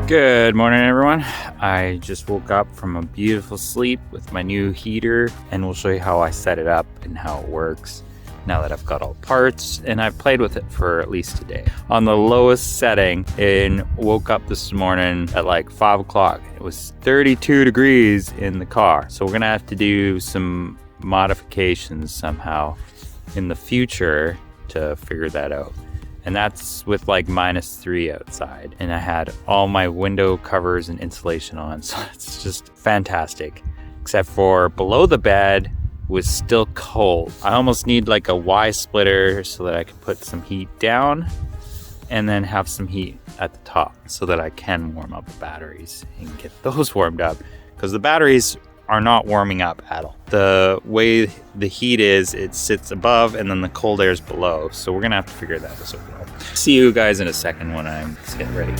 Good morning, everyone. I just woke up from a beautiful sleep with my new heater, and we'll show you how I set it up and how it works now that I've got all the parts, and I've played with it for at least a day. On the lowest setting, and woke up this morning at like 5 o'clock. It was 32 degrees in the car. So we're gonna have to do some modifications somehow in the future to figure that out. And that's with like -3 outside. And I had all my window covers and insulation on, so it's just fantastic. Except for below the bed was still cold. I almost need like a Y splitter so that I can put some heat down and then have some heat at the top so that I can warm up the batteries and get those warmed up, because the batteries are not warming up at all. The way the heat is, it sits above and then the cold air is below. So we're gonna have to figure that out. See you guys in a second when I'm getting ready.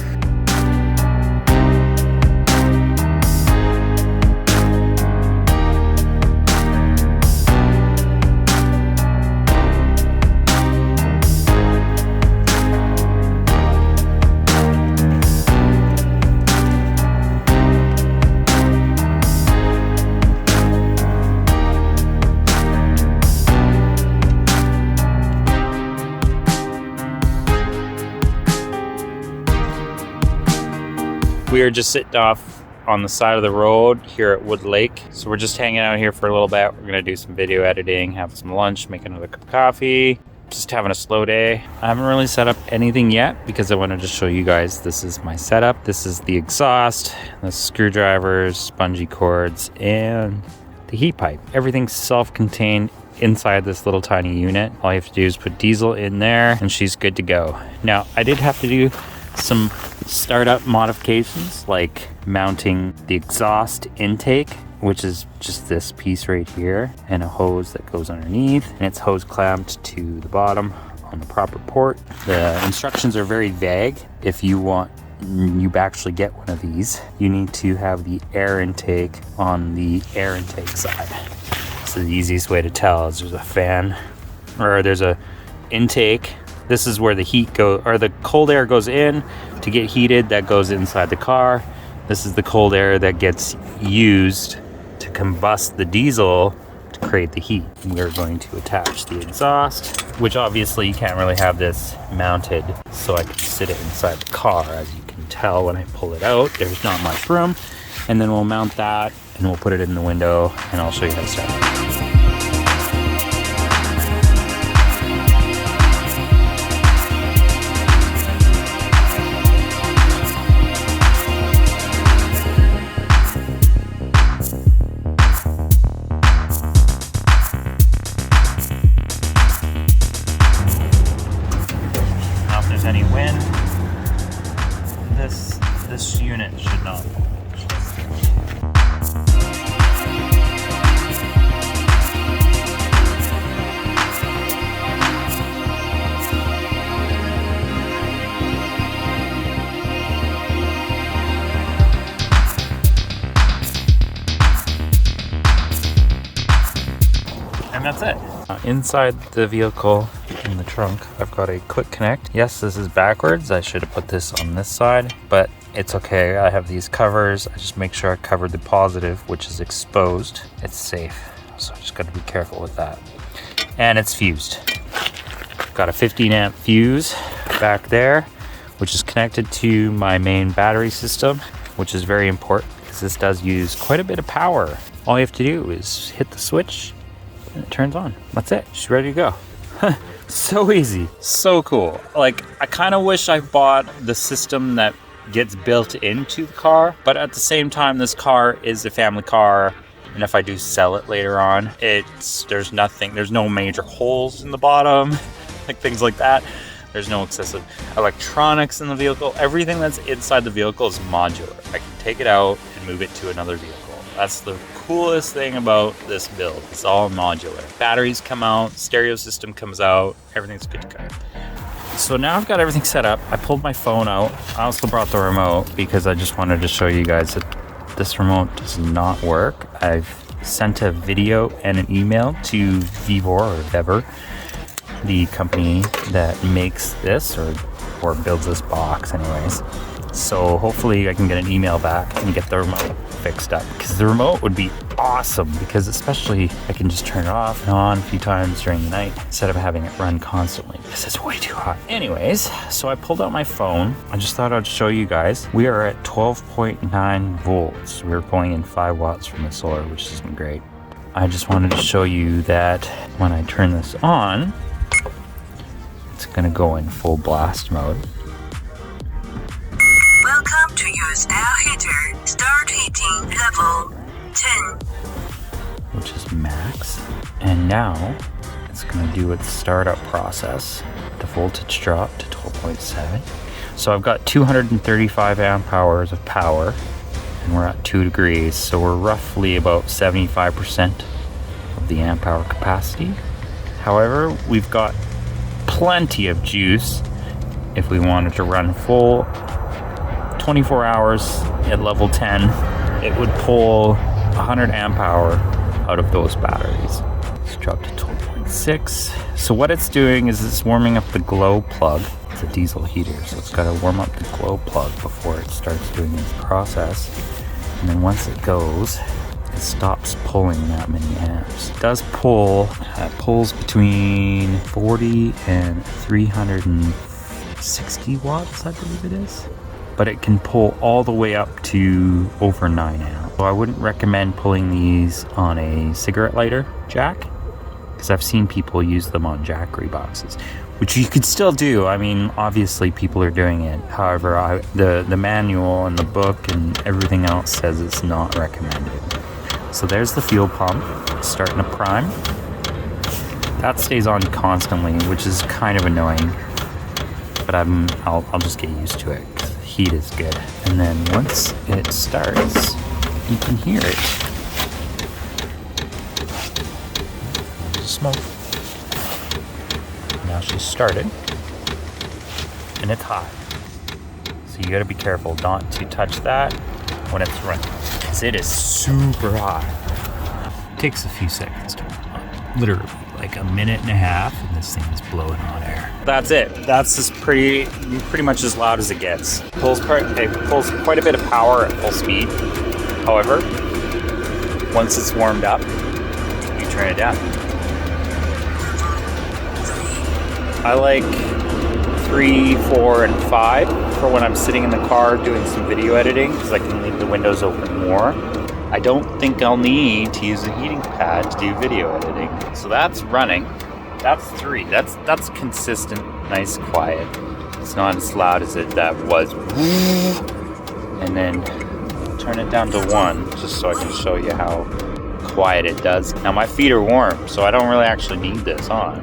We are just sitting off on the side of the road here at Wood Lake. So we're just hanging out here for a little bit. We're gonna do some video editing, have some lunch, make another cup of coffee, just having a slow day. I haven't really set up anything yet because I wanted to show you guys this is my setup. This is the exhaust, the screwdrivers, bungee cords, and the heat pipe. Everything's self-contained inside this little tiny unit. All you have to do is put diesel in there and she's good to go. Now, I did have to do some startup modifications, like mounting the exhaust intake, which is just this piece right here, and a hose that goes underneath, and it's hose clamped to the bottom on the proper port. The instructions are very vague. If you actually get one of these, you need to have the air intake on the air intake side. So the easiest way to tell is there's a fan, or there's a intake. This is where the heat or the cold air goes in to get heated. That goes inside the car. This is the cold air that gets used to combust the diesel to create the heat. We're going to attach the exhaust, which obviously you can't really have this mounted so I can sit it inside the car. As you can tell when I pull it out, there's not much room. And then we'll mount that and we'll put it in the window and I'll show you how to set it up. Any wind, this unit should not fall. And that's it. Inside the vehicle, in the trunk, I've got a quick connect. Yes, this is backwards. I should have put this on this side, but it's okay. I have these covers. I just make sure I cover the positive, which is exposed. It's safe, so I just got to be careful with that. And it's fused. Got a 15 amp fuse back there, which is connected to my main battery system, which is very important because this does use quite a bit of power. All you have to do is hit the switch and it turns on. That's it. She's ready to go. So easy, so cool. Like, I kind of wish I bought the system that gets built into the car, but at the same time, this car is a family car, and if I do sell it later on, there's no major holes in the bottom, like things like that. There's no excessive electronics in the vehicle. Everything that's inside the vehicle is modular. I can take it out and move it to another vehicle. That's the coolest thing about this build. It's all modular. Batteries come out, stereo system comes out, everything's good to go. So now I've got everything set up. I pulled my phone out. I also brought the remote because I just wanted to show you guys that this remote does not work. I've sent a video and an email to Vevor, the company that makes this or builds this box anyways. So hopefully I can get an email back and get the remote fixed up, because the remote would be awesome, because especially I can just turn it off and on a few times during the night instead of having it run constantly because it's way too hot. Anyways, so I pulled out my phone. I just thought I'd show you guys. We are at 12.9 volts. We're pulling in 5 watts from the solar, which isn't great. I just wanted to show you that when I turn this on, it's gonna go in full blast mode. Welcome to use air heater. Start heating level 10. Which is max. And now it's gonna do its startup process. The voltage drop to 12.7. So I've got 235 amp hours of power, and we're at 2 degrees. So we're roughly about 75% of the amp hour capacity. However, we've got plenty of juice if we wanted to run full 24 hours at level 10. It would pull 100 amp hour out of those batteries. Let's drop to 12.6. So what it's doing is it's warming up the glow plug. It's a diesel heater, so it's got to warm up the glow plug before it starts doing its process. And then once it goes, it stops pulling that many amps. It does pull, pulls between 40 and 360 watts, I believe it is. But it can pull all the way up to over 9 amps. So I wouldn't recommend pulling these on a cigarette lighter jack, because I've seen people use them on Jackery boxes, which you could still do. I mean, obviously people are doing it. However, the manual and the book and everything else says it's not recommended. So there's the fuel pump starting to prime. That stays on constantly, which is kind of annoying, but I'll just get used to it. Heat is good. And then once it starts, you can hear it. Smoke. Now she's started, and it's hot. So you gotta be careful not to touch that when it's running, because it is super hot. It takes a few seconds to warm up. Literally, like a minute and a half, and this thing is blowing hot air. That's it. That's just pretty much as loud as it gets. It pulls quite a bit of power at full speed. However, once it's warmed up, you turn it down. I like 3, 4, and 5 for when I'm sitting in the car doing some video editing, because I can leave the windows open more. I don't think I'll need to use a heating pad to do video editing. So that's running. That's 3. That's consistent, nice, quiet. It's not as loud as that was. And then turn it down to 1, just so I can show you how quiet it does. Now my feet are warm, so I don't really actually need this on.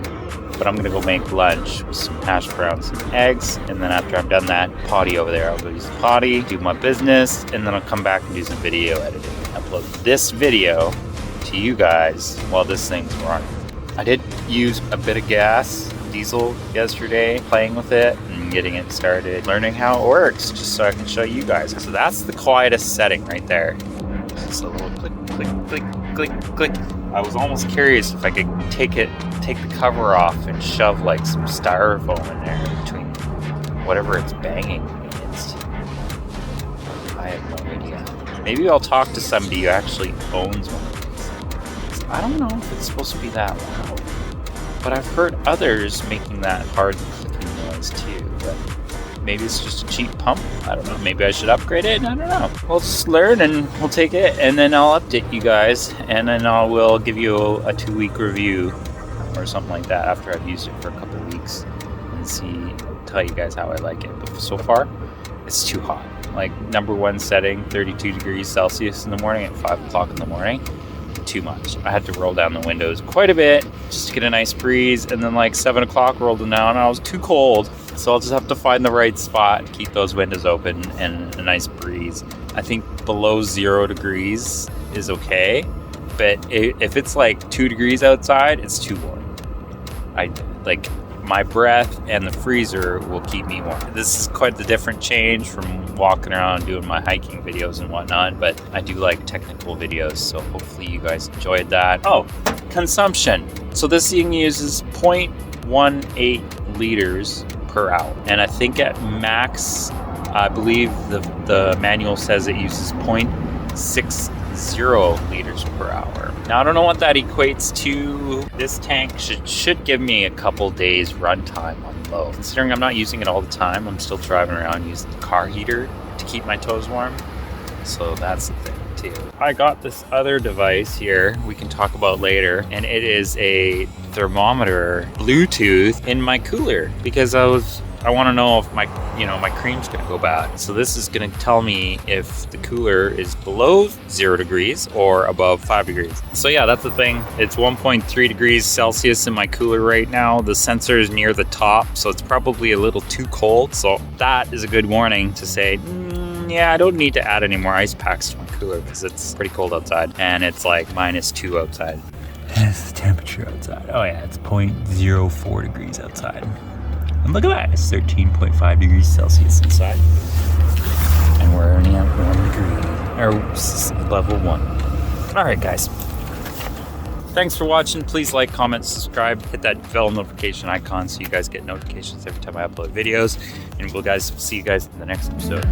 But I'm gonna go make lunch with some hash browns and eggs, and then after I've done that, potty over there, I'll go use the potty, do my business, and then I'll come back and do some video editing. Upload this video to you guys while this thing's running. I did use a bit of diesel yesterday, playing with it and getting it started, learning how it works, just so I can show you guys. So that's the quietest setting right there. Just a little click, click, click, click, click. I was almost curious if I could take the cover off and shove like some styrofoam in there between whatever it's banging against. I have no idea. Maybe I'll talk to somebody who actually owns one of these. I don't know if it's supposed to be that loud, but I've heard others making that hard clicking noise too. But maybe it's just a cheap pump. I don't know. Maybe I should upgrade it. I don't know. We'll just learn and we'll take it, and then I'll update you guys, and then I will give you a 2-week review or something like that after I've used it for a couple of weeks and tell you guys how I like it. But so far, it's too hot. Like number 1 setting, 32 degrees Celsius in the morning at 5 o'clock in the morning. Too much. I had to roll down the windows quite a bit just to get a nice breeze, and then like 7 o'clock rolled them down and I was too cold. So I'll just have to find the right spot, keep those windows open, and a nice breeze. I think below 0 degrees is okay, but if it's like 2 degrees outside, it's too warm. My breath and the freezer will keep me warm. This is quite the different change from walking around doing my hiking videos and whatnot, but I do like technical videos, so hopefully you guys enjoyed that. Oh, consumption. So this thing uses 0.18 liters per hour, and I think at max I believe the manual says it uses 0.60 liters per hour. Now, I don't know what that equates to. This tank should give me a couple days runtime on low. Considering I'm not using it all the time, I'm still driving around using the car heater to keep my toes warm. So that's the thing too. I got this other device here we can talk about later, and it is a thermometer Bluetooth in my cooler because I want to know if my cream's gonna go bad. So this is gonna tell me if the cooler is below 0 degrees or above 5 degrees. So yeah, that's the thing. It's 1.3 degrees Celsius in my cooler right now. The sensor is near the top, so it's probably a little too cold. So that is a good warning to say, yeah, I don't need to add any more ice packs to my cooler because it's pretty cold outside and it's like -2 outside. That's the temperature outside. Oh yeah, it's 0.04 degrees outside. And look at that, it's 13.5 degrees Celsius inside. And we're only at 1 degree, or level 1. All right, guys. Thanks for watching. Please like, comment, subscribe, hit that bell notification icon so you guys get notifications every time I upload videos. And we'll see you guys in the next episode.